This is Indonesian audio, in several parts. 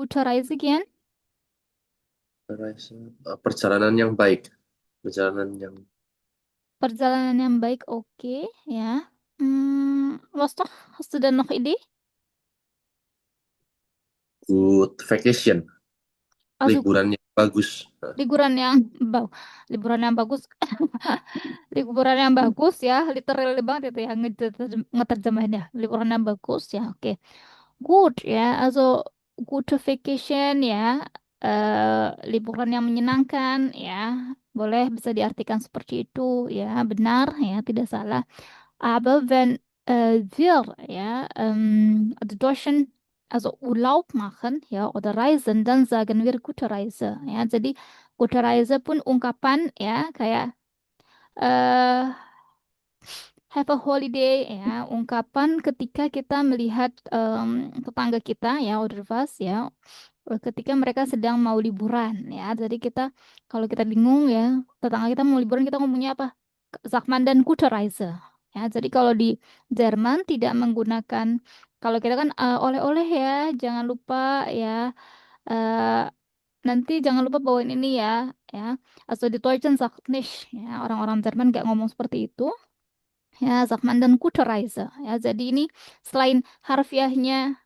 Gute Reise gehen. Perjalanan yang baik, perjalanan yang Perjalanan yang baik, oke, ya. Was noch? Hast du denn noch Idee? good vacation, Also gut, liburan yang bagus. Nah, liburan yang ba- liburan yang bagus, liburan yang bagus ya, literal banget itu ya ngeterjemahinnya. Liburan yang bagus ya, oke. Good ya, also gute Vacation ya, liburan yang menyenangkan ya, boleh bisa diartikan seperti itu ya, benar ya, tidak salah. Aber wenn wir ja die Deutschen also Urlaub machen ya oder reisen, dann sagen wir gute Reise ya. Jadi gute Reise pun ungkapan ya kayak eh have a holiday ya, ungkapan ketika kita melihat tetangga kita ya, oder was ya, ketika mereka sedang mau liburan ya. Jadi kita kalau kita bingung ya, tetangga kita mau liburan kita ngomongnya apa? Zakman dan gute Reise. Ya, jadi kalau di Jerman tidak menggunakan kalau kita kan oleh-oleh ya, jangan lupa ya nanti jangan lupa bawain ini ya. Also die Deutschen sagt nicht ya, orang-orang Jerman nggak ngomong seperti itu. Ya, Zakman dan gute Reise. Ya, jadi ini selain harfiahnya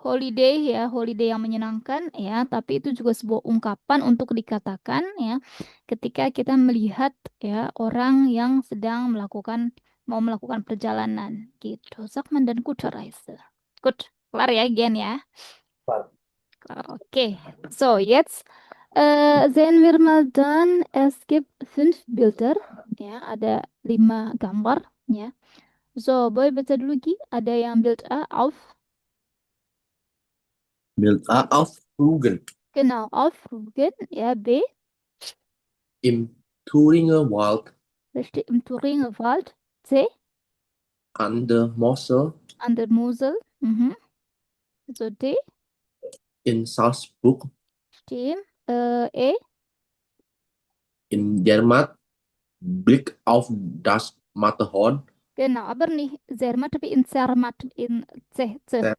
holiday ya, holiday yang menyenangkan ya, tapi itu juga sebuah ungkapan untuk dikatakan ya, ketika kita melihat ya orang yang sedang mau melakukan perjalanan gitu. Zakman dan gute Reise. Good, kelar ya, Gen ya. Klar, oke. So, jetzt sehen wir mal dann, es gibt 5 Bilder. Ya, ada 5 gambar. Ya. So, boleh baca dulu Gi. Ada yang Bild A auf. Bild A aufrugen Genau, aufrufen. Ja, B. im Thüringer Wald Richtig, im Thüringer Wald. C. an der Mosel An der Mosel. Mhm. So, D. in Salzburg Stehen. E. in Denmark, Blick auf das Matterhorn, Genau, aber nicht Zermatt, tapi in Zermatt. In C. C. Der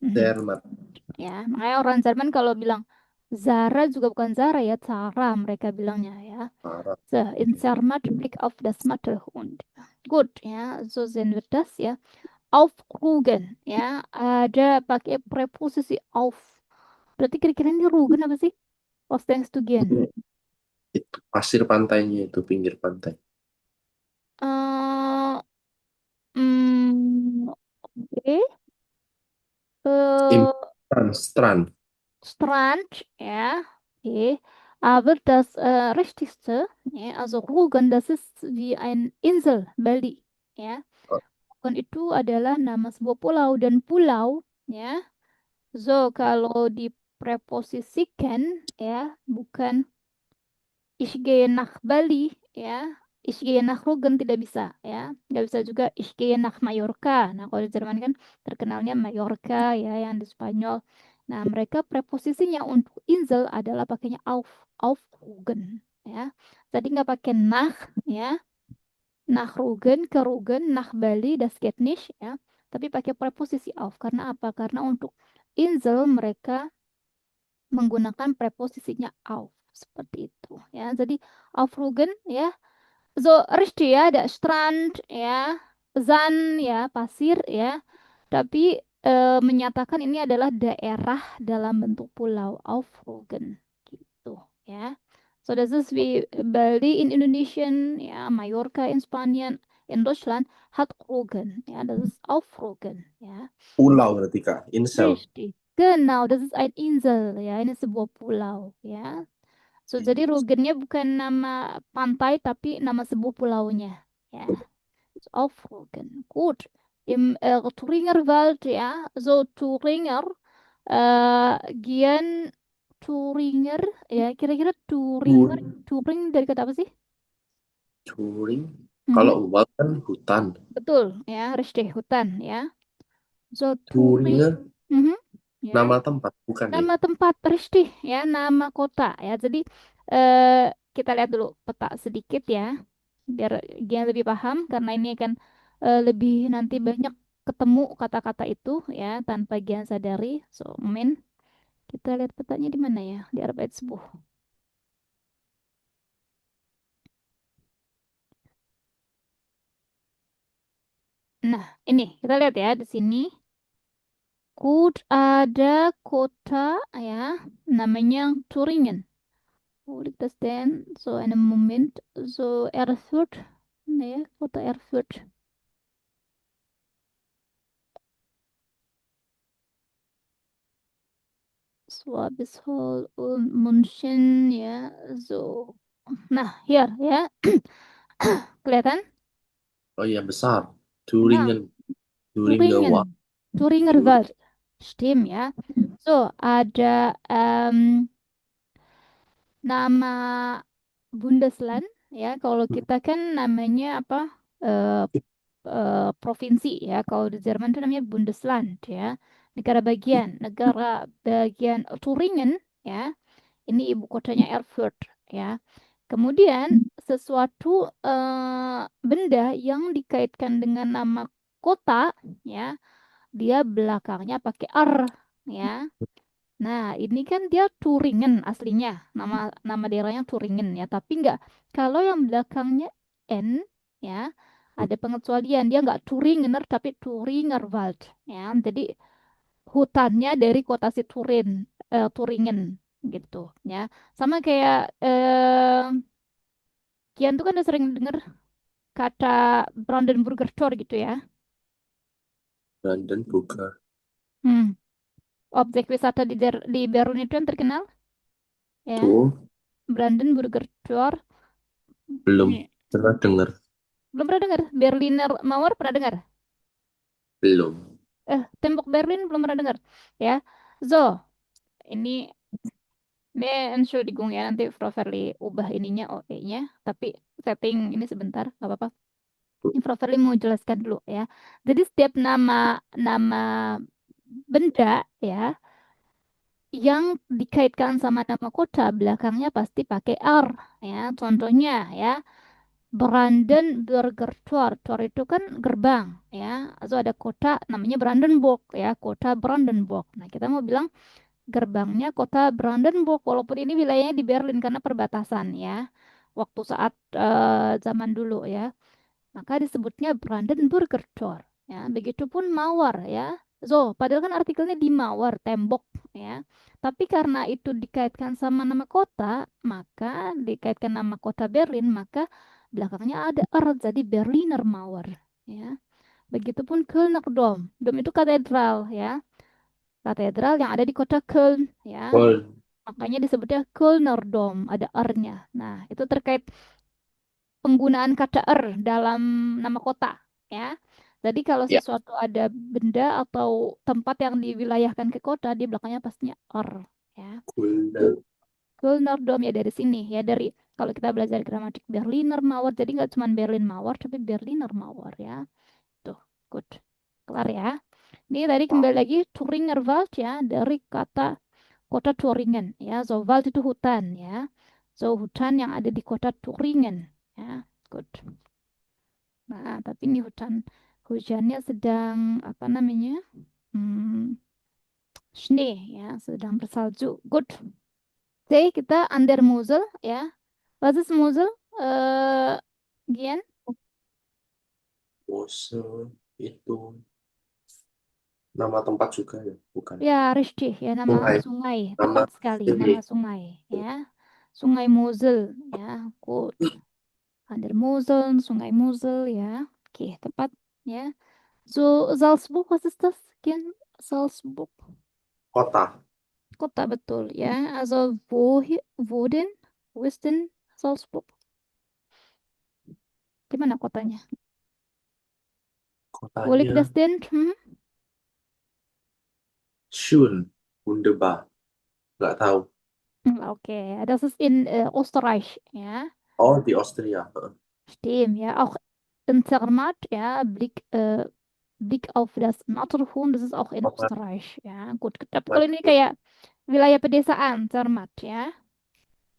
Mhm. Zermatt, Ya, makanya orang Jerman kalau bilang Zara juga bukan Zara ya, Zara mereka bilangnya ya. So, in Zermatt Blick auf das Matterhorn. Gut, ya, so sehen wir das ya. Aufrugen, ya, ada pakai preposisi auf. Berarti kira-kira ini Rugen apa sih? Was denkst du, Gian? itu pasir pantainya itu pinggir pantai. Eh, oke. Im Eh, Strand, Strand, ja, okay. Aber das Richtigste, ja, also Rügen, das ist wie ein Insel, Bali, ya. Rügen itu adalah nama sebuah pulau dan pulau, ya. So, kalau dipreposisikan, ya, bukan Ich gehe nach Bali, ya. Ich gehe nach Rügen tidak bisa, ya. Nggak bisa juga Ich gehe nach Mallorca. Nah, kalau di Jerman kan terkenalnya Mallorca, ya, yang di Spanyol. Nah, mereka preposisinya untuk insel adalah pakainya auf Rügen, ya. Tadi nggak pakai nach, ya. Nach Rügen, ke Rügen, nach Bali, das geht nicht, ya. Tapi pakai preposisi auf. Karena apa? Karena untuk insel mereka menggunakan preposisinya auf seperti itu ya. Jadi aufrugen ya. So richtig ya, ada Strand ya, Zan ya, pasir ya. Tapi menyatakan ini adalah daerah dalam bentuk pulau aufrugen gitu ya. So das ist wie Bali in Indonesien ya, Mallorca in Spanien, in Deutschland hat Rügen ya, das ist aufrugen ya. pulau berarti Kak, Insel. Richtig. Genau, das ist ein Insel, ya. Ini sebuah pulau, ya. So, jadi Rugennya bukan nama pantai, tapi nama sebuah pulaunya, ya. So, auf Rügen. Gut. Im Thüringer Wald, ya. So, Thüringer, Gian Thüringer, ya. Kira-kira Thüringer, Tur- Thüring dari kata apa sih? Touring, Mhm. kalau Wald kan hutan. Betul, ya. Richtig, hutan, ya. So, Thüring, Touringer mhm, ya. nama tempat bukan ya? Nama tempat Rishti ya, nama kota ya. Jadi eh, kita lihat dulu peta sedikit ya, biar Gian lebih paham karena ini kan lebih nanti banyak ketemu kata-kata itu ya tanpa Gian sadari. So, Min. Kita lihat petanya di mana ya? Di Arbeitsbuch. Nah, ini kita lihat ya di sini. Ada kota ya, namanya Turingen. Wo liegt das denn? So, einen Moment. So, Erfurt. Nee, kota Erfurt. Swabishol und München ya. So. Nah, here ya. Kelihatan? Oh iya besar. Nah, Turingen. Turingen Wald. Turingen. Turinger Turing. Wald. Stimmt ya. So, ada nama Bundesland ya. Kalau kita kan namanya apa? eh, Provinsi ya. Kalau di Jerman itu namanya Bundesland ya. Negara bagian Turingen ya. Ini ibu kotanya Erfurt ya. Kemudian sesuatu benda yang dikaitkan dengan nama kota ya, dia belakangnya pakai R ya. Nah, ini kan dia Turingen aslinya, nama nama daerahnya Turingen ya, tapi nggak kalau yang belakangnya N ya, ada pengecualian dia nggak Turinger tapi Turingerwald ya. Jadi hutannya dari kota si Turingen gitu ya. Sama kayak Kian tuh kan udah sering denger kata Brandenburger Tor gitu ya. Brandenburger. Hmm. Objek wisata di Berlin itu yang terkenal ya. Tuh Brandenburger Tor. belum Ini pernah dengar. belum pernah dengar. Berliner Mauer pernah dengar? Belum. Tembok Berlin belum pernah dengar. Ya. So, ini Entschuldigung ya nanti Proverly ubah ininya OE-nya, tapi setting ini sebentar, nggak apa-apa. Ini Proverly mau jelaskan dulu ya. Jadi setiap nama nama benda ya yang dikaitkan sama nama kota belakangnya pasti pakai R ya. Contohnya ya Brandenburger Tor. Tor itu kan gerbang ya. Atau ada kota namanya Brandenburg ya, kota Brandenburg. Nah, kita mau bilang gerbangnya kota Brandenburg walaupun ini wilayahnya di Berlin karena perbatasan ya. Waktu saat zaman dulu ya maka disebutnya Brandenburger Tor ya begitupun Mauer ya. So padahal kan artikelnya di Mauer tembok ya tapi karena itu dikaitkan sama nama kota maka dikaitkan nama kota Berlin maka belakangnya ada R jadi Berliner Mauer ya begitupun Kölner Dom. Dom itu katedral ya, katedral yang ada di kota Köln ya, Oh, makanya disebutnya Kölner Dom ada R-nya. Nah itu terkait penggunaan kata er dalam nama kota ya. Jadi kalau ya. sesuatu ada benda atau tempat yang diwilayahkan ke kota, di belakangnya pastinya er ya. Gula. Kölner Dom ya dari sini ya dari kalau kita belajar gramatik Berliner Mauer jadi nggak cuma Berlin Mauer tapi Berliner Mauer ya. Tuh, good. Kelar ya. Ini tadi kembali lagi Thuringer Wald ya dari kata kota Turingen ya. So Wald itu hutan ya. So hutan yang ada di kota Turingen ya. Good. Nah, tapi ini hujannya sedang apa namanya? Hmm, Schnee ya, sedang bersalju. Good. Oke, kita under Mosel ya. Was ist Mosel? Eh, Gian? Bose itu nama tempat juga ya, bukan? Ya, richtig ya, nama Sungai. sungai. Nama Tepat sekali, ini. nama sungai ya. Sungai Mosel ya. Good. Under Mosel, Sungai Mosel ya. Oke, tepat ya. So, Salzburg, was ist das? Gian? Salzburg. Kota. Kota betul ya. Also wo denn? Wo ist denn Salzburg? Di mana kotanya? Wo liegt das Kotanya denn? Hmm? Schön. Wunderbar. Nggak tahu. Okay, das ist in Österreich, ja. Oh, di Austria. Heeh. Stimmt, ja. Auch in Zermatt, ja. Blick auf das Matterhorn, das ist auch in Kota Österreich, ya. Gut, tapi kalau ini kayak wilayah pedesaan, Zermatt, ya.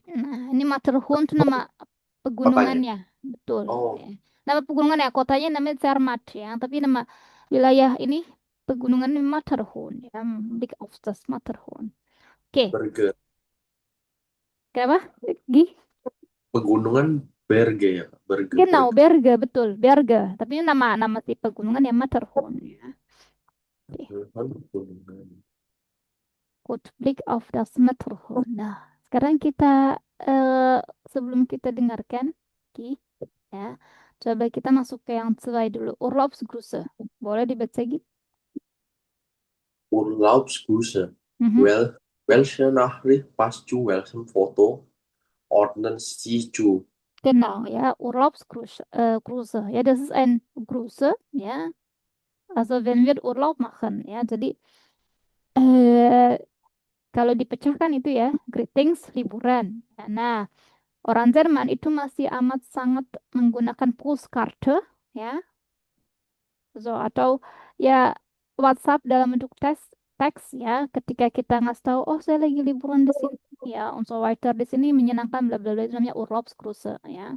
Nah, ini Matterhorn itu nama kotanya. pegunungannya, betul. Ya. Oh, Nama pegunungannya, kotanya namanya Zermatt ya, tapi nama wilayah ini pegunungan Matterhorn ya, Big of das Matterhorn. Oke, Berge. kenapa? Gi? Pegunungan Berge ya, Kak. Berge, Genau, Berge. Berge, betul, Berge. Tapi ini nama nama si pegunungan ya Matterhorn ya. Oke, Pegunungan. Good Blick auf das Matterhorn. Nah, sekarang kita eh, sebelum kita dengarkan, Ki, ya, coba kita masuk ke yang zwei dulu. Urlaubsgrüße. Boleh dibaca gitu? Urlaubsgrüße. Mhm. Welche Nachricht passt zu welchem Foto ordnen Sie zu? Genau, ja, Urlaubsgrüße. Grüße. Ja, das ist ein Grüße, ja. Also wenn wir Urlaub machen, ya. Jadi eh, kalau dipecahkan itu ya, greetings liburan. Nah, orang Jerman itu masih amat sangat menggunakan Postkarte, ya. So, atau ya WhatsApp dalam bentuk teks ya. Ketika kita ngasih tahu, oh saya lagi liburan di sini, ya, und so weiter di sini menyenangkan, bla bla bla itu namanya Urlaubsgrüße, ya.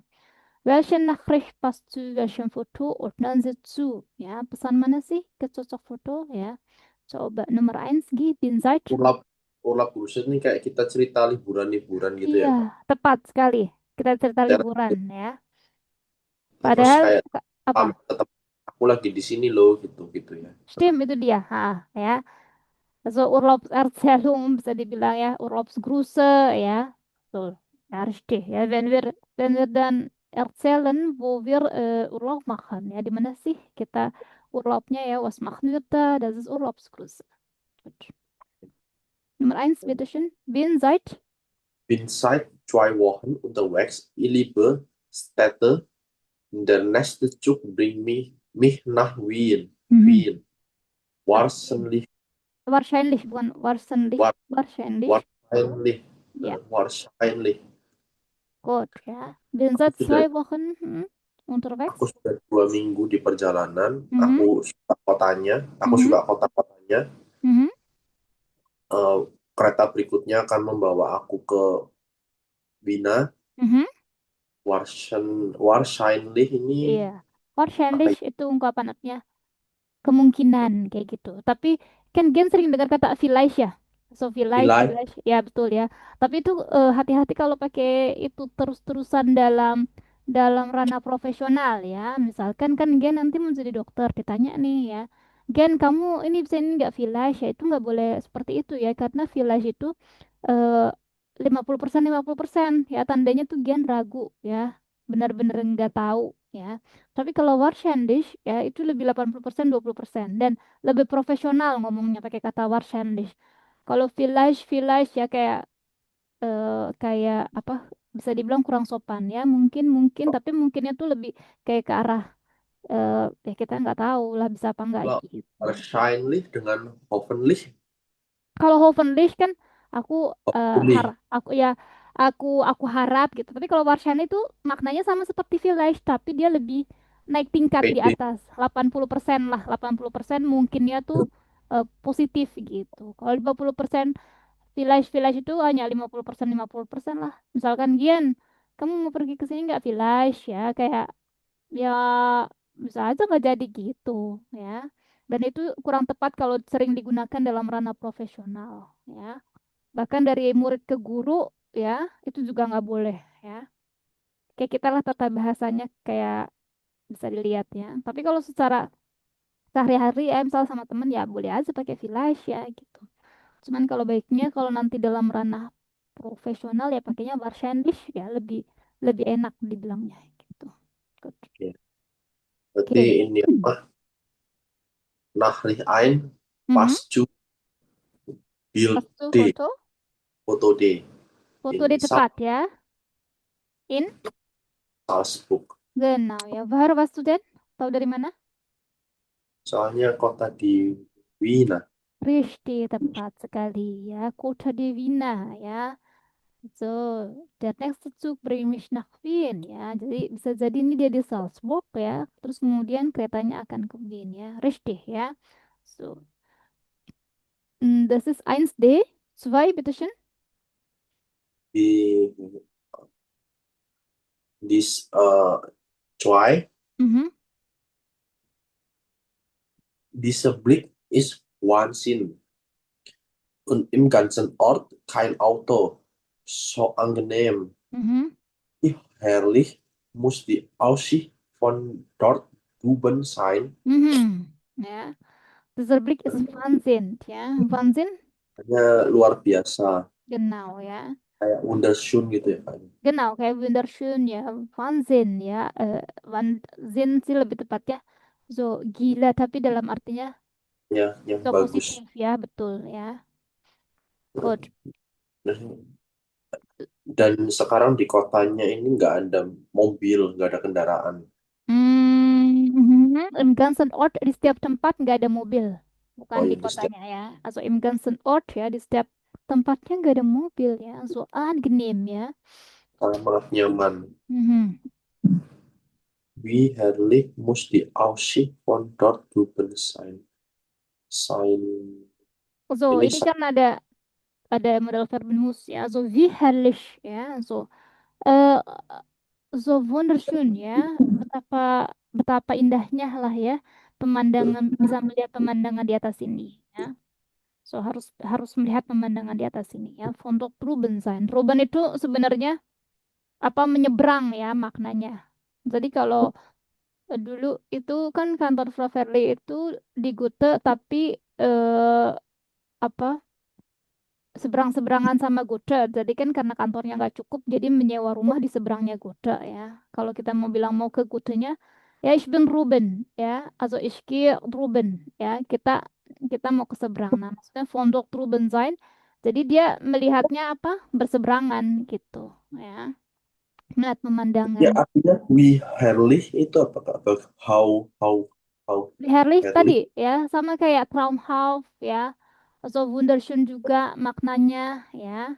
Welche Nachricht passt zu welchem Foto? Ordnen Sie zu. Ya, pesan mana sih ke cocok foto ya? Coba nomor 1 bin Seid. Urlaub Urlaubsgrüße ini kayak kita cerita liburan-liburan gitu Iya, ya, Kak. tepat sekali. Kita cerita Cara- liburan ya. Terus Padahal kayak apa? tetap aku lagi di sini loh gitu gitu ya. Stim itu dia. Ya. Also Urlaubserzählung bisa dibilang ya, Urlaubsgrüße ya. Betul. Ya, richtig. Ya, wenn wir dann erzählen, wo wir Urlaub machen, ya, di mana sih kita urlaubnya ya, was machen wir da? Das ist Urlaubsgrüße. Gut. Nummer 1, bitteschön. Bin seit. Bin seit 2 Wochen unterwegs. Ich liebe Städte. Der nächste Zug bringt mich nach Wien. Mhm. Wien. Okay. Wahrscheinlich, Wahrscheinlich, bukan wahrscheinlich. war, Wahrscheinlich. wahrscheinlich, Ja, wahrscheinlich. gut, ya. Bin Aku seit sudah, 2 Wochen aku unterwegs. sudah 2 minggu di perjalanan. Mhm. Aku suka kotanya. Aku Mhm. suka kota-kotanya. Mhm. Eh, Kereta berikutnya akan membawa aku ke Wina. Mhm. Wahrscheinlich ini Iya. apa Wahrscheinlich ya? itu ungkapannya kemungkinan kayak gitu. Tapi kan Gen sering dengar kata village ya. So village, Nilai village, ya betul ya. Tapi itu hati-hati kalau pakai itu terus-terusan dalam ranah profesional ya. Misalkan kan Gen nanti mau jadi dokter, ditanya nih ya. Gen kamu ini bisa ini nggak village ya? Itu nggak boleh seperti itu ya, karena village itu eh 50% 50% ya, tandanya tuh Gen ragu ya. Benar-benar nggak tahu ya. Tapi kalau wahrscheinlich ya itu lebih 80% 20% dan lebih profesional ngomongnya pakai kata wahrscheinlich. Kalau village village ya kayak kayak apa, bisa dibilang kurang sopan ya, mungkin mungkin tapi mungkinnya tuh lebih kayak ke arah ya kita nggak tahu lah bisa apa nggak kalau gitu. wahrscheinlich dengan hoffentlich. Kalau Hovenlich kan aku Hoffentlich. aku ya aku harap gitu. Tapi kalau Warshan itu maknanya sama seperti Village, tapi dia lebih naik tingkat di PD. atas 80% lah. 80% mungkinnya tuh positif gitu. Kalau 50% Village Village itu hanya 50% 50% lah. Misalkan Gian, kamu mau pergi ke sini nggak Village ya, kayak ya bisa aja nggak jadi gitu ya. Dan itu kurang tepat kalau sering digunakan dalam ranah profesional ya. Bahkan dari murid ke guru ya itu juga nggak boleh ya. Kayak kita lah tata bahasanya kayak bisa dilihat ya. Tapi kalau secara sehari-hari ya misal sama temen ya boleh aja pakai village ya gitu. Cuman kalau baiknya kalau nanti dalam ranah profesional ya pakainya wahrscheinlich ya, lebih lebih enak dibilangnya gitu. Good. Ya. Berarti Oke. ini apa? Nachricht ein, Mhm. passt zu Bild Pas tuh D, foto, foto D foto in di tepat ya. In, Salzburg. genau ya. Woher warst du denn? Tahu dari mana? Soalnya kota di Wina. Richtig, tepat sekali ya. Kota di Wina ya. So, der nächste Zug bringt mich nach Wien ya. Jadi bisa jadi ini dia di Salzburg ya. Terus kemudian keretanya akan ke Wien ya. Richtig ya. So, das ist 1D. 2, bitteschön. Di Zwei, Mhm. dieser Blick ist Wahnsinn. Und im ganzen Ort kein Auto. So angenehm. Mhm. Wie herrlich muss die Aussicht von dort drüben sein. Mhm. Ja. Dieser Blick ist Wahnsinn, ja. Wahnsinn? Hanya luar biasa. Genau, ya. Kayak wunderschön gitu ya kan. Genau, kayak wunderschön, ya. Wahnsinn, ya. Wahnsinn sih lebih tepatnya. So, gila, tapi dalam artinya Ya, yang so bagus. positif, ya. Betul, ya. Good. Dan sekarang di kotanya ini nggak ada mobil, nggak ada kendaraan. Im ganzen Ort, di setiap tempat nggak ada mobil. Bukan Oh di ya, di setiap kotanya, ya. Also, im ganzen Ort, ya. Di setiap tempatnya nggak ada mobil, ya. So, angenehm, ya. sangat nyaman. Mhm. Wie herrlich muss die Aussicht von dort drüben sein. Sein So, ini ini kan ada model verb muss, ya. So, wie herrlich, ya. So, eh so wunderschön, ya. Betapa betapa indahnya lah, ya, pemandangan, bisa melihat pemandangan di atas ini, ya. So, harus harus melihat pemandangan di atas ini, ya. Untuk Ruben sein. Ruben itu sebenarnya apa, menyeberang, ya, maknanya. Jadi kalau dulu itu kan kantor Frau Verly itu di Gute, tapi eh, apa, seberang-seberangan sama Gute. Jadi kan karena kantornya nggak cukup, jadi menyewa rumah di seberangnya Gute, ya. Kalau kita mau bilang mau ke Gutenya, ya ich bin Ruben, ya. Also ich gehe Ruben, ya. Kita mau ke seberang. Nah, maksudnya von dort Ruben sein. Jadi dia melihatnya apa? Berseberangan gitu, ya. Melihat pemandangan. ya artinya wie herrlich itu apa Kak? How Herrlich tadi, herrlich ya, sama kayak Traumhaft, ya. Also wunderschön juga maknanya, ya.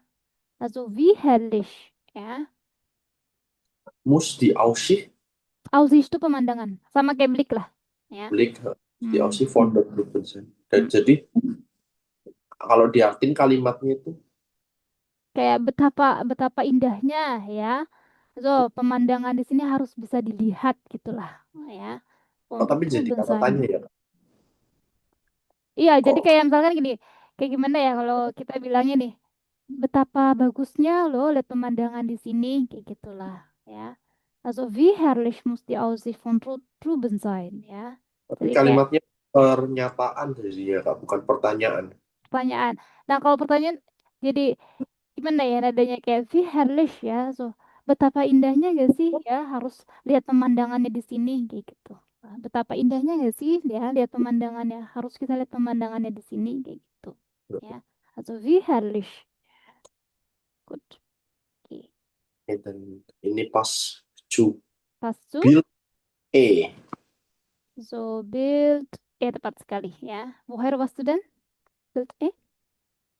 Also wie herrlich, ya. muss die Aussicht Aussicht itu pemandangan, sama kayak Blick lah, ya. Blick die Hmm. Aussicht von dort drüben sein. Dan Hmm. jadi kalau diartin kalimatnya itu Kayak betapa betapa indahnya, ya. So, pemandangan di sini harus bisa dilihat gitulah, ya. oh, Untuk tapi jadi kata Rubenstein. tanya ya Iya, jadi kok kayak misalkan gini, kayak gimana ya kalau kita bilangnya nih, betapa bagusnya loh lihat pemandangan di sini, kayak gitulah, ya. Also wie herrlich muss die Aussicht von Ruben sein, ya. tapi Jadi kayak kalimatnya pernyataan jadinya Kak, bukan pertanyaan. pertanyaan. Nah, kalau pertanyaan jadi gimana ya nadanya, kayak wie herrlich, ya. So, betapa indahnya gak sih, ya, harus lihat pemandangannya di sini, kayak gitu. Nah, betapa indahnya gak sih, ya, lihat pemandangannya, harus kita lihat pemandangannya di sini, kayak gitu, ya. Also wie herrlich. Gut. Okay. Dan ini pas to Hast du? build a So, Bild. Ya, tepat sekali, ya. Woher warst du denn? Bild E?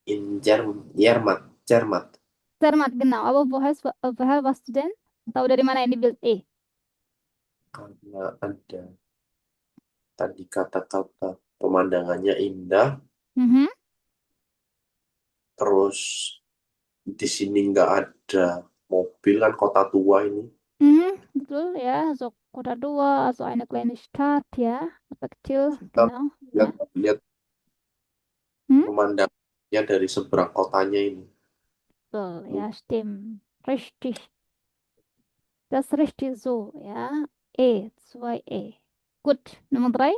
in Jerman. Zermatt, genau. Aber woher warst du denn? Tahu dari mana ini Bild E? Karena ada tadi kata-kata pemandangannya indah, Mhm. terus di sini nggak ada mobil kan kota tua ini. Mhm, betul, ya. So, kota dua, also eine kleine Stadt, ya. Kota kecil, Kita genau, ya. lihat Hmm? pemandangannya dari seberang kotanya ini. Betul, ya, stimmt. Richtig. Das ist richtig so, ja. E, zwei E. Gut, Nummer drei,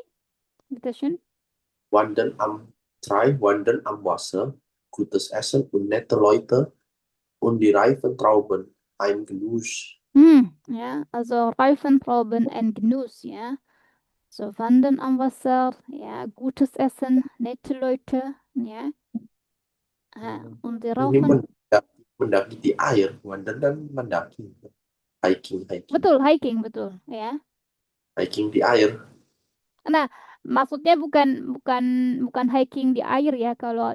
bitteschön. Wandern am Wasser, gutes Essen und nette Leute und die reifen Trauben, ein Genuss. Ja, also Reifenproben und Genuss, ja. So Wandern am Wasser, ja, gutes Essen, nette Leute, ja. Und die Ini Raufen, mendaki di air, wandern dan mendaki, hiking, betul, hiking, betul, ya. hiking di air. Nah, maksudnya bukan bukan bukan hiking di air, ya. Kalau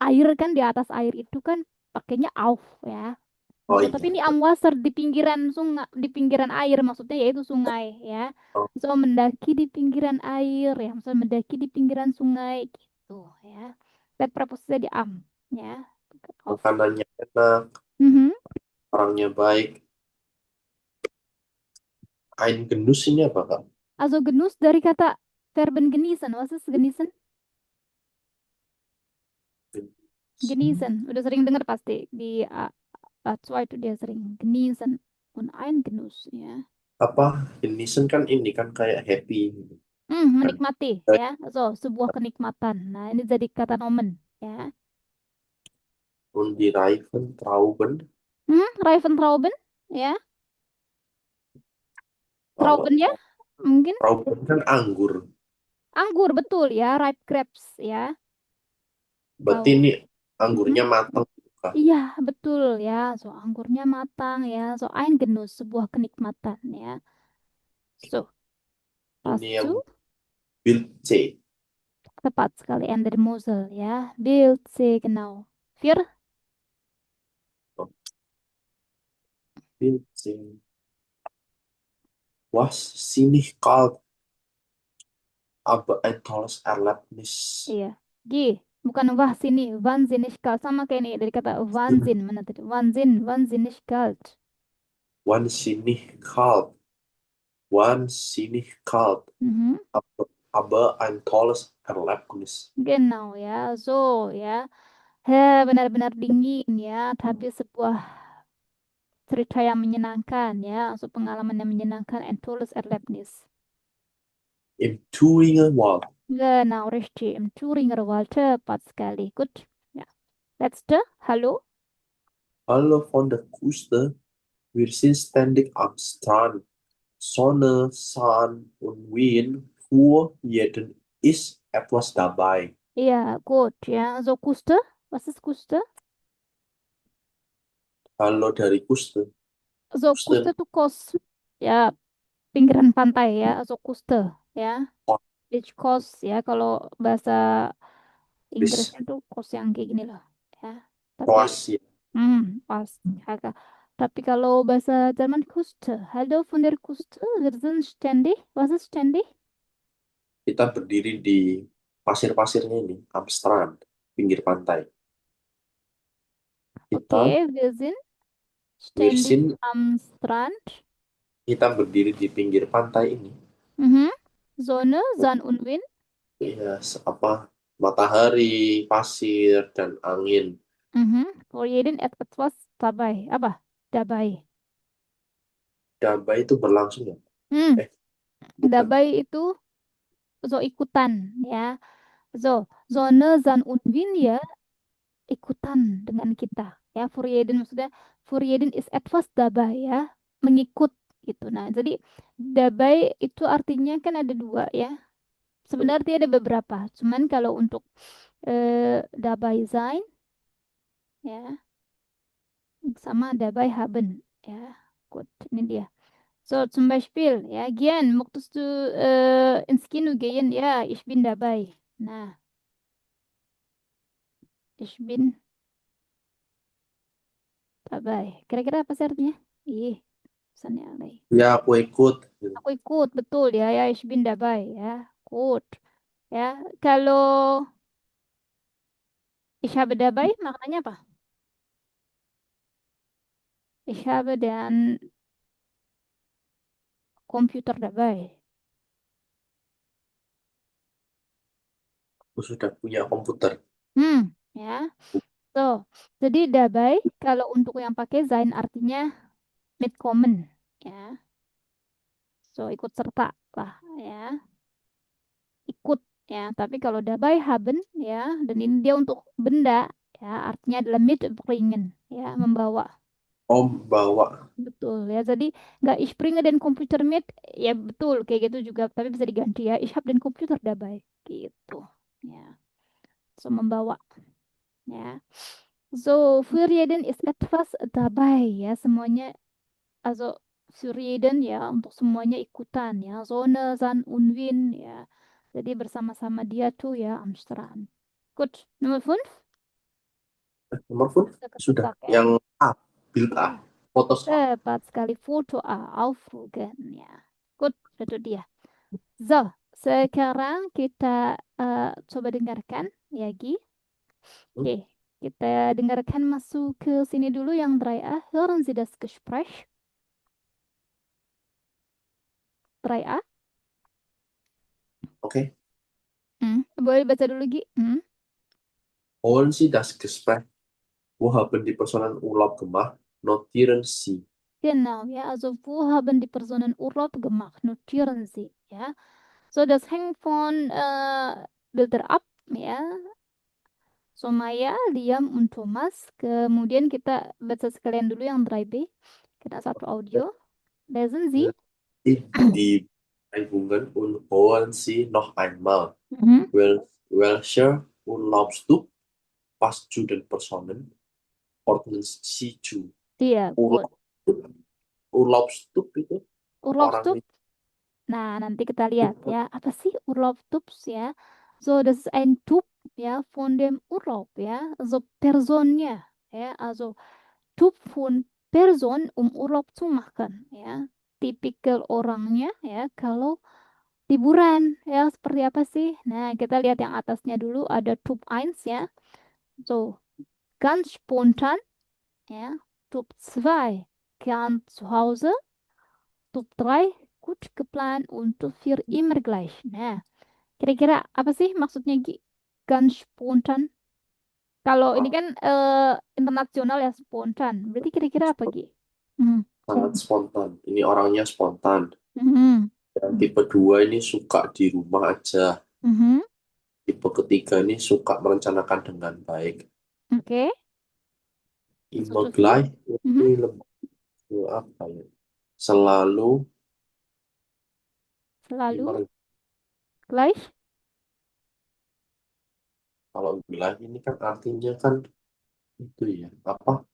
air kan, di atas air itu kan pakainya auf, ya. Oh So, tapi iya. ini am Wasser di pinggiran sungai, di pinggiran air, maksudnya yaitu sungai, ya. Oh, So, mendaki di pinggiran air, ya. Maksudnya mendaki di pinggiran sungai, gitu, ya. Dan preposisinya di am, ya. Bukan auf. makanannya enak, Mhm. orangnya baik. Ein Genuss ini apa Kak? Also Genuss dari kata verben genießen. Was ist genießen? Genießen. Udah sering dengar pasti di Zwei itu dia sering. Genießen. Und ein Genuss, ya. Apa genießen kan ini kan kayak happy gitu kan. Menikmati, Eh, ya. So, sebuah kenikmatan. Nah, ini jadi kata nomen, ya. Und die Reifen Trauben. Reifentrauben, ya. Kalau Trauben ya, mungkin. Trauben kan anggur. Anggur, betul ya. Ripe grapes, ya. Berarti Tahu. ini Mhm. anggurnya matang gitu kah? Iya, betul ya. So, anggurnya matang ya. So, ein Genuss, sebuah kenikmatan ya. So, Ini pas yang zu, Bild C. tepat sekali. And der Mosel ya. Bild C, genau. Vier, Oh, Bild C. Was ziemlich kalt, aber ein tolles Erlebnis. iya. G, bukan wah sini. Wahnsinnig kalt. Sama kayak ini dari kata Wahnsinn. Mana tadi? Wahnsinn, wahnsinnig kalt. Wahnsinnig kalt, wahnsinnig kalt, Mhm. aber ein tolles Erlebnis. Genau ya. So ya. Benar-benar dingin ya. Tapi sebuah cerita yang menyenangkan ya. So, pengalaman yang menyenangkan. Ein tolles Erlebnis. Im Thüringer Wald. Genau, richtig. Im Thüringer Wald. Tepat sekali. Gut. Ja. Letzte. Hallo. Hallo von der Küste, wir sind ständig am Strand. Sonne, Sand und Wind, für jeden ist etwas dabei. Ja, gut. Ja. So, Küste. Was ist Küste? Kalau dari Kuste, So, Küste Kuste, tuh kos. Ya, pinggiran pantai ya. So, Küste. Ya. Beach coast ya. Kalau bahasa bis Inggrisnya tuh kos yang kayak gini loh. Ya. Tapi, Kroasia. pas. Agak. Tapi kalau bahasa Jerman Küste. Hallo von der Küste. Wir sind ständig. Was ist ständig? Kita berdiri di pasir-pasirnya ini, Amsterdam, pinggir pantai. Kita, Okay, wir sind ständig Wirsin, am Strand. kita berdiri di pinggir pantai ini. Mhm. Sonne, Sand und Wind. Ya, apa, matahari, pasir, dan angin. Für jeden etwas dabei. Apa? Dabei. Damai itu berlangsung ya? Hmm. Eh, bukan. Dabei itu so ikutan ya. So, Sonne, Sand und Wind ya ikutan dengan kita. Ya, für jeden maksudnya für jeden ist etwas dabei ya. Mengikut gitu. Nah, jadi dabei itu artinya kan ada dua ya. Sebenarnya ada beberapa. Cuman kalau untuk dabei sein ya sama dabei haben ya. Gut, ini dia. So, zum Beispiel, ja, gern, möchtest du ins Kino gehen? Ja, ich bin dabei. Nah, ich bin dabei. Kira-kira apa sih artinya? Ih, pesannya alay. Ya, aku ikut. Aku ikut, betul ya, ya, ich bin dabei, ya. Ikut, ya. Kalau ich habe dabei, maknanya apa? Ich habe dan Computer dabei. Aku sudah punya komputer. Ya. So, jadi dabei, kalau untuk yang pakai sein artinya mitkommen, ya. So, ikut serta lah, ya. Ikut ya. Tapi kalau dabei haben ya, dan ini dia untuk benda ya, artinya adalah mitbringen ya, membawa. Om bawa. Betul ya. Jadi nggak ich bringe den Computer mit, ya betul kayak gitu juga, tapi bisa diganti ya. Ich habe den Computer dabei gitu. Ya. So membawa ya. So für jeden ist etwas dabei ya, semuanya also für jeden ya, untuk semuanya ikutan ya. Sonne, Sun und Wind ya. Jadi bersama-sama dia tuh ya am Strand. Gut, Nummer 5. Nomor pun Udah sudah. ketebak ya. Yang A, Bild A, Hmm, fotos A. tepat sekali foto A, aufrugen ya. Gut, itu dia. So, sekarang kita coba dengarkan ya, Gi. Hmm? Oke, kita dengarkan masuk ke sini dulu yang 3A. Hören Sie das Gespräch? 3A. Oke. Boleh baca dulu, Gi? Holen Sie das Gespräch. Wo haben die Personen Urlaub gemacht? Notieren Sie. Genau, ja, also wo haben die Personen Urlaub gemacht? Notieren Sie, ya. So, das hängt von Bilder ab, ya. So, Maya, Liam, und Thomas. Kemudian kita baca sekalian dulu yang 3B. Kita satu audio. Lesen Sie. Die Beschreibungen und holen Sie noch einmal. Mhm. Welcher Urlaubstyp passt zu den Personen? Ordnen Sie zu. Iya, good. Urlaubstyp itu Urlaubsstub. orang Nah, nanti kita lihat ya, apa sih Urlaubstubs ya? So, das ist ein Typ ja von dem Urlaub, ja, also Personnya, ja, also Typ von Person, Urlaub zu machen, ya. Tipikal orangnya ya kalau liburan ya seperti apa sih? Nah, kita lihat yang atasnya dulu ada Typ 1 ya. So, ganz spontan ya. Typ 2 gern zu Hause. Typ 3 gut geplant und Typ 4 immer gleich. Nah, kira-kira apa sih maksudnya Gi? Ganz spontan. Kalau ini kan internasional ya spontan. Berarti kira-kira apa Gi? Hmm. sangat spontan. Ini orangnya spontan. Mhm. Dan tipe 2 ini suka di rumah aja. Mhm. Tipe ketiga ini suka merencanakan dengan baik. Oke. Immer Setuju. gleich Mhm. ini lebih ke apa ya? Selalu Selalu immer- gleich. kalau gleich ini kan artinya kan itu ya apa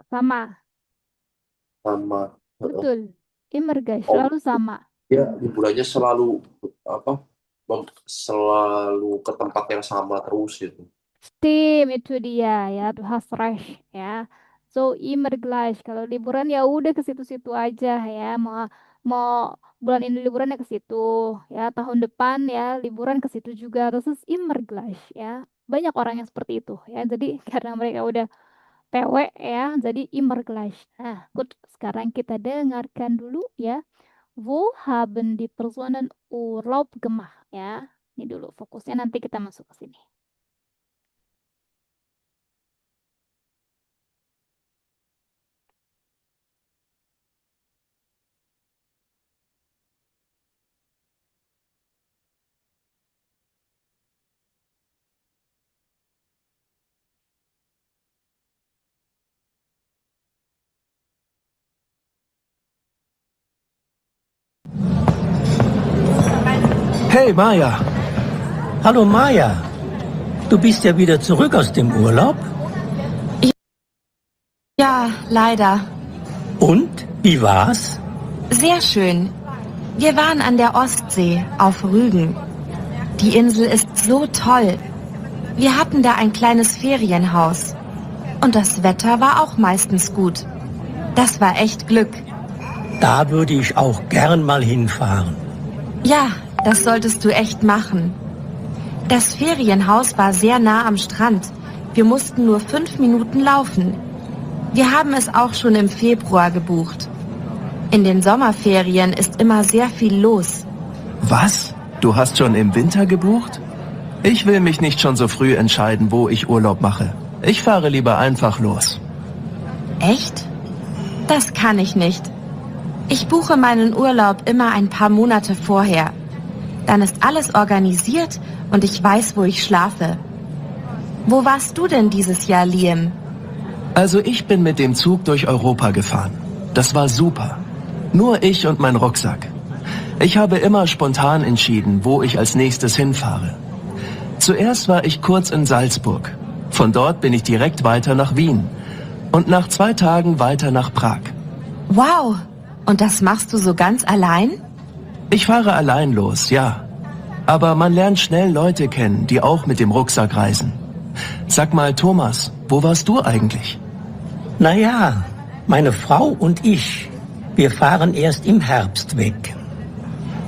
Sama. sama Betul. Immer gleich. oh Selalu sama. ya liburannya selalu apa selalu ke tempat yang sama terus gitu. Tim itu dia ya. Du hast recht ya. So immer gleich. Kalau liburan ya udah ke situ-situ aja ya. Mau mau bulan ini liburannya ke situ ya. Tahun depan ya liburan ke situ juga. Terus immer gleich ya. Banyak orang yang seperti itu ya. Jadi karena mereka udah PW ya, jadi immer gleich. Nah, gut, sekarang kita dengarkan dulu ya. Wo haben die Personen Urlaub gemacht? Ya, ini dulu fokusnya nanti kita masuk ke sini. Hey Maja. Hallo Maja, du bist ja wieder zurück aus dem Urlaub. Ja, leider. Und, wie war's? Sehr schön. Wir waren an der Ostsee auf Rügen. Die Insel ist so toll. Wir hatten da ein kleines Ferienhaus. Und das Wetter war auch meistens gut. Das war echt Glück. Da würde ich auch gern mal hinfahren. Ja, das solltest du echt machen. Das Ferienhaus war sehr nah am Strand. Wir mussten nur 5 Minuten laufen. Wir haben es auch schon im Februar gebucht. In den Sommerferien ist immer sehr viel los. Was? Du hast schon im Winter gebucht? Ich will mich nicht schon so früh entscheiden, wo ich Urlaub mache. Ich fahre lieber einfach los. Echt? Das kann ich nicht. Ich buche meinen Urlaub immer ein paar Monate vorher. Dann ist alles organisiert und ich weiß, wo ich schlafe. Wo warst du denn dieses Jahr, Liam? Also ich bin mit dem Zug durch Europa gefahren. Das war super. Nur ich und mein Rucksack. Ich habe immer spontan entschieden, wo ich als nächstes hinfahre. Zuerst war ich kurz in Salzburg. Von dort bin ich direkt weiter nach Wien. Und nach 2 Tagen weiter nach Prag. Wow! Und das machst du so ganz allein? Ich fahre allein los, ja. Aber man lernt schnell Leute kennen, die auch mit dem Rucksack reisen. Sag mal, Thomas, wo warst du eigentlich? Naja, meine Frau und ich, wir fahren erst im Herbst weg.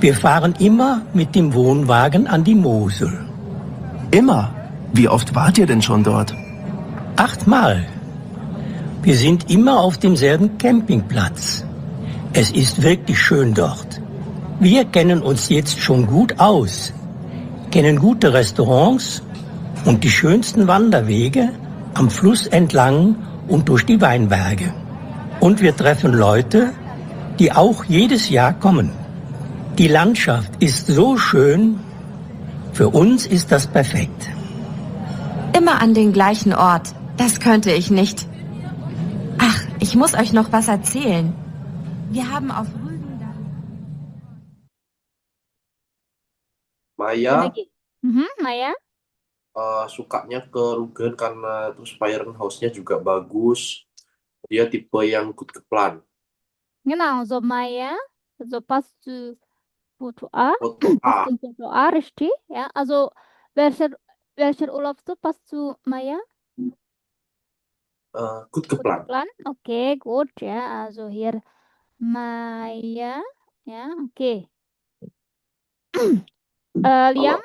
Wir fahren immer mit dem Wohnwagen an die Mosel. Immer? Wie oft wart ihr denn schon dort? 8 Mal. Wir sind immer auf demselben Campingplatz. Es ist wirklich schön dort. Wir kennen uns jetzt schon gut aus, kennen gute Restaurants und die schönsten Wanderwege am Fluss entlang und durch die Weinberge. Und wir treffen Leute, die auch jedes Jahr kommen. Die Landschaft ist so schön, für uns ist das perfekt. Immer an den gleichen Ort. Das könnte ich nicht. Ach, ich muss euch noch was erzählen. Wir haben auf Rügen Maya Lagi. Maya. sukanya ke Rugen karena terus Byron House-nya juga bagus. Dia tipe yang good ke plan. Genau, so Maya, so passt zu Foto A. Foto A, Passt zum Foto A, richtig. Ja, also welcher Urlaubsort passt zu Maya? good ke Gut plan. geplant. Oke, gut ya. Also hier Maya. Ya, oke. Liam. Kalau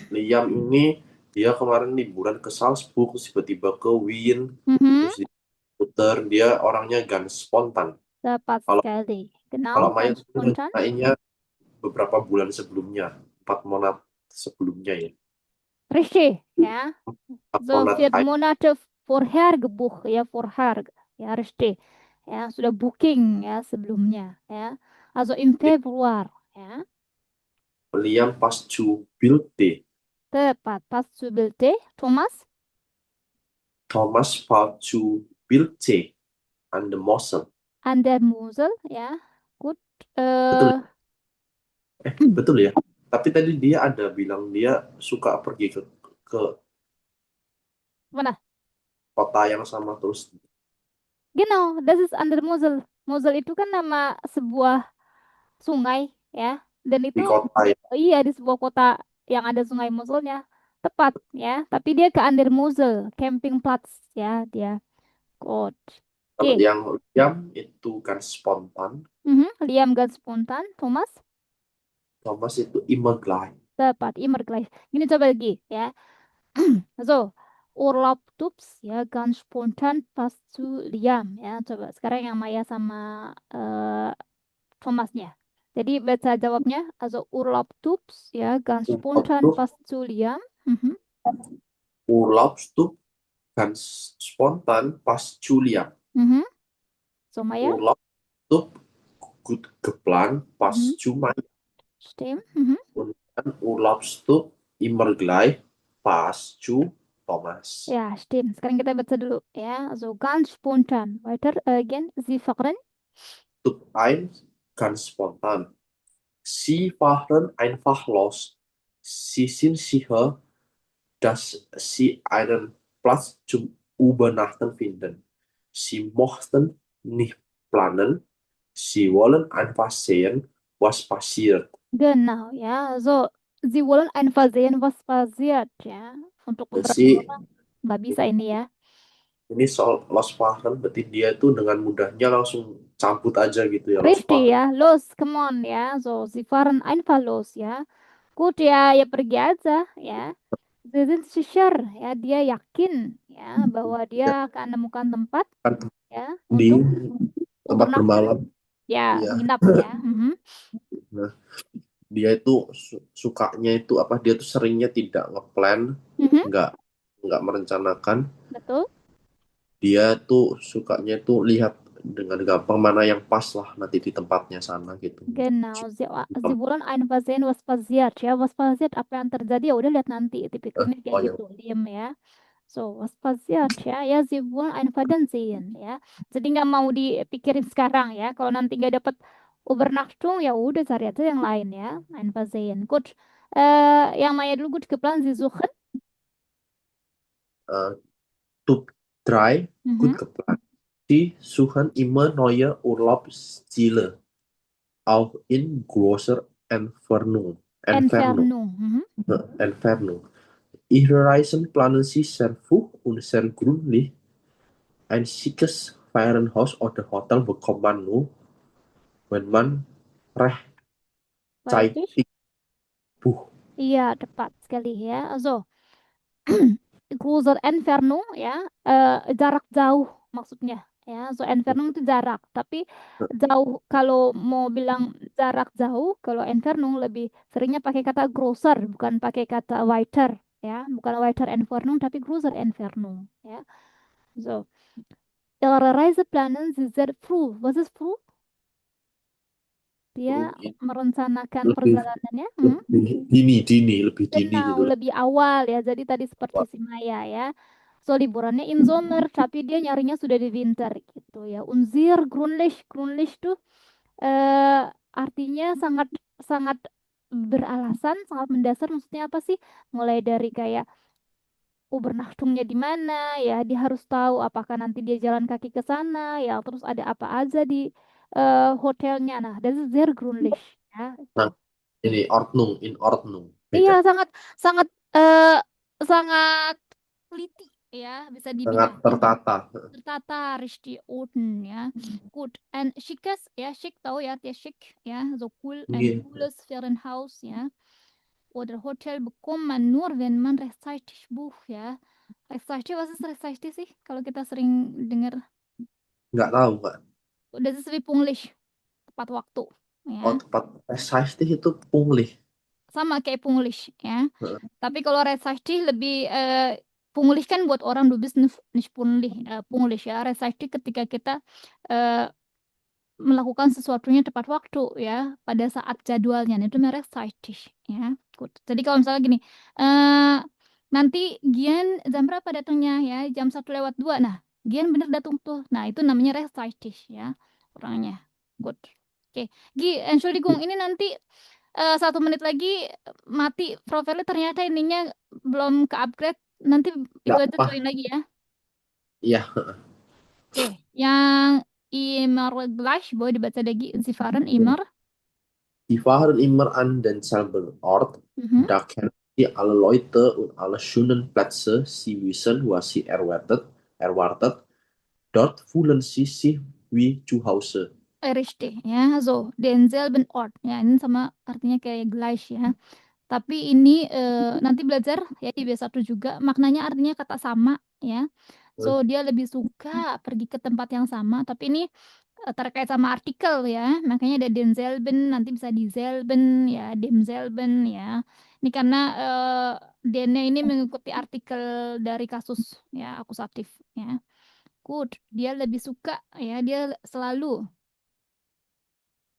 Liam ini dia kemarin liburan ke Salzburg, terus tiba-tiba ke Wien, terus diputer. Dia orangnya ganz spontan. Tepat Kalau sekali. kalau Genau, Maya ganz spontan. rencananya beberapa bulan sebelumnya, 4 Monat sebelumnya ya. Richtig, ja. 4 So Monat 4 Monate vorher gebucht, ya, vorher. Ya, richtig. Ya, sudah booking ya sebelumnya, ya. Also im Februar, ya. Liam pas zu Bilde. Tepat, pas zu Bilde. Thomas, Thomas pas zu Bilde an der Mosel. an der Mosel, ya. Gut. Betul, betul ya. Tapi tadi dia ada bilang dia suka pergi ke Mana? kota yang sama terus Genau, das ist an der Mosel. Mosel itu kan nama sebuah sungai, ya. Dan di itu kota ya. iya di sebuah kota yang ada sungai Moselnya. Tepat, ya. Tapi dia ke An der Mosel, campingplatz, ya, dia. Gut. Kalau Oke. yang Liam itu kan spontan, Liam ganz spontan. Thomas, Thomas itu immer gleich. tepat, immer gleich. Gini coba lagi, ya. So, Urlaubtipps, ya, ganz spontan pas zu Liam, ya. Coba sekarang yang Maya sama Thomasnya. Jadi baca jawabnya, also Urlaubtipps, ya, ganz spontan Urlaubstub, pas zu Liam. Urlaubstub ganz spontan pas zu Liam. So, Maya, Urlaubstub gut geplant pas zu Maya. stimmt. Und dann Urlaubstub immer gleich pas zu Thomas. Ja, stimmt. Sekarang kita baca dulu, ya. Also ganz spontan. Weiter, again, Sie fahren. Stub 1 ganz spontan. Sie fahren einfach los. Sie sind sicher, dass sie einen Platz zum Übernachten finden. Sie mochten nicht planen. Sie wollen einfach sehen, was passiert. Genau, ya. So, Sie wollen einfach sehen, was passiert, ya. Untuk beberapa Jadi orang nggak bisa ini ya. ini soal losfahren, berarti dia itu dengan mudahnya langsung cabut aja gitu ya Richtig, losfahren. ya. Los, come on, ya. So, Sie fahren einfach los, ya. Gut, ya, ya pergi aja, ya. Sie sind sicher, ya. Dia yakin, ya, bahwa dia akan menemukan tempat, Kan ya, di untuk tempat bernapas, bermalam, ya, ya. menginap, ya. Nah, dia itu sukanya itu apa? Dia tuh seringnya tidak ngeplan, nggak merencanakan. Betul. Dia tuh sukanya tuh lihat dengan gampang mana yang pas lah nanti di tempatnya sana gitu. Genau, sie wollen einfach sehen, was passiert, ya. Was passiert, apa yang terjadi, ya udah lihat nanti. Tipikalnya kayak Oh ya, gitu, diem ya. So, was passiert, ya. Ya, sie wollen einfach dann sehen, ya. Jadi nggak mau dipikirin sekarang, ya. Kalau nanti nggak dapat Übernachtung, ya udah cari aja yang lain, ya. Einfach sehen. Gut. Yang Maya dulu gut geplant, sie suchen. Top 3 gut geplant. Sie suchen immer neue Urlaubsziele, auch in großer Entfernung. Entfernung. Entfernung. Ihre Reisen planen sie sehr früh und sehr gründlich. Ein schickes Ferienhaus oder Hotel bekommt man nur, wenn man Richtig. rechtzeitig bucht. Iya, tepat sekali, ya. Also, großer Entfernung, ya, jarak jauh maksudnya, ya. So Entfernung itu jarak, tapi jauh, kalau mau bilang jarak jauh, kalau Entfernung lebih seringnya pakai kata großer, bukan pakai kata weiter, ya, bukan weiter Entfernung tapi größer Entfernung, ya. So, ihre Reiseplanen sind sehr früh. Was ist früh? Dia Mungkin merencanakan lebih perjalanannya, lebih dini genau, gitu loh. lebih awal ya. Jadi tadi seperti si Maya ya. So liburannya in Sommer, tapi dia nyarinya sudah di winter gitu ya. Unzir, Grünlich tuh artinya sangat sangat beralasan, sangat mendasar. Maksudnya apa sih? Mulai dari kayak Ubernachtungnya di mana ya, dia harus tahu apakah nanti dia jalan kaki ke sana ya, terus ada apa aja di hotelnya. Nah, das ist sehr gründlich ya itu. Nah, ini Ordnung Iya, beda. sangat sangat eh, sangat teliti ya, bisa Sangat dibilang tertata. tertata, richtig Orden ya. Gut, and schickes ya, schick tahu ya, dia schick ya, so cool and Mungkin cooles Ferienhaus ya. Oder Hotel bekommt man nur, wenn man rechtzeitig bucht ya. Rechtzeitig, was ist rechtzeitig sih? Kalau kita sering dengar, nggak tahu nggak. udah sesuai pungli, tepat waktu Oh, ya. tempat Precisely itu pungli. Sama kayak pungli ya. Heeh. Tapi kalau rechtzeitig lebih pungli kan buat orang du bist nicht pungli, pungli ya. Rechtzeitig ketika kita eh, melakukan sesuatunya tepat waktu ya pada saat jadwalnya. Nah, itu merek rechtzeitig ya. Good. Jadi kalau misalnya gini, eh nanti Gian jam berapa datangnya ya? Jam 1 lewat 2. Nah, Gian bener datang tuh. Nah, itu namanya rechtzeitig ya orangnya. Good. Oke, Entschuldigung, ini nanti 1 menit lagi mati profilnya, ternyata ininya belum ke upgrade. Nanti Ibu Nggak Eda apa. join lagi ya. Iya. Oke, yang immer gleich boleh dibaca lagi. Sie fahren immer. Die fahren immer an denselben Ort. Mhm. Da kennen sie alle Leute und alle schönen Plätze. Sie wissen, was sie erwartet. Dort fühlen sie sich wie zu Hause. Richtig ya, so denselben Ort ya, ini sama artinya kayak gleich ya. Tapi ini nanti belajar ya di B1 juga maknanya artinya kata sama ya. So dia lebih suka pergi ke tempat yang sama, tapi ini terkait sama artikel ya. Makanya ada denselben, nanti bisa dieselben ya, demselben ya. Ini karena dene ini mengikuti artikel dari kasus ya akusatif ya. Good, dia lebih suka ya, dia selalu